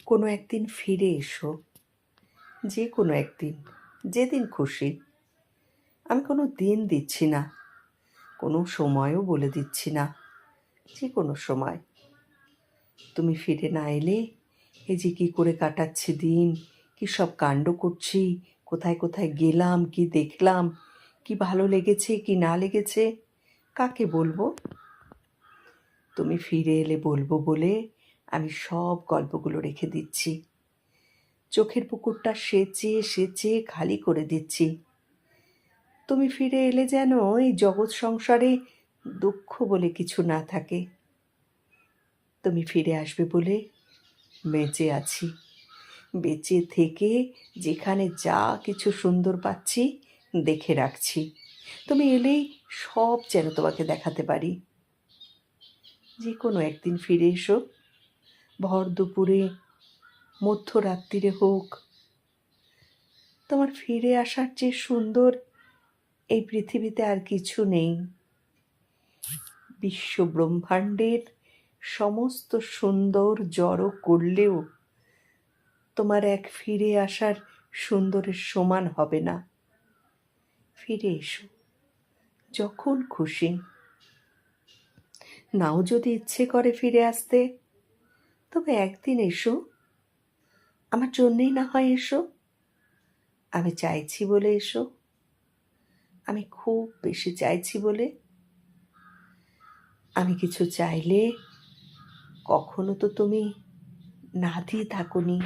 কোনো একদিন ফিরে এসো, যে কোনো একদিন, যেদিন খুশি। আমি কোনো দিন দিচ্ছি না, কোনো সময়ও বলে দিচ্ছি না, যে কোনো সময়। তুমি ফিরে না এলে এই যে কী করে কাটাচ্ছি দিন, কী সব কাণ্ড করছি, কোথায় কোথায় গেলাম, কি দেখলাম, কি ভালো লেগেছে কি না লেগেছে, কাকে বলবো? তুমি ফিরে এলে বলবো বলে আমি সব গল্পগুলো রেখে দিচ্ছি। চোখের পুকুরটা সেচে সেচে খালি করে দিচ্ছি। তুমি ফিরে এলে যেন এই জগৎ সংসারে দুঃখ বলে কিছু না থাকে। তুমি ফিরে আসবে বলে বেঁচে আছি, বেঁচে থেকে যেখানে যা কিছু সুন্দর পাচ্ছি দেখে রাখছি। তুমি এলেই সব যেন তোমাকে দেখাতে পারি। যে কোনো একদিন ফিরে এসো, ভর দুপুরে, মধ্যরাত্রিরে হোক। তোমার ফিরে আসার যে সুন্দর এই পৃথিবীতে আর কিছু নেই। বিশ্ব ব্রহ্মাণ্ডের সমস্ত সুন্দর জড়ো করলেও তোমার এক ফিরে আসার সুন্দরের সমান হবে না। ফিরে এসো যখন খুশি। নাও যদি ইচ্ছে করে ফিরে আসতে, তবে একদিন এসো, আমার জন্যেই না হয় এসো। আমি চাইছি বলে এসো, আমি খুব বেশি চাইছি বলে। আমি কিছু চাইলে কখনো তো তুমি না দিয়ে থাকোনি।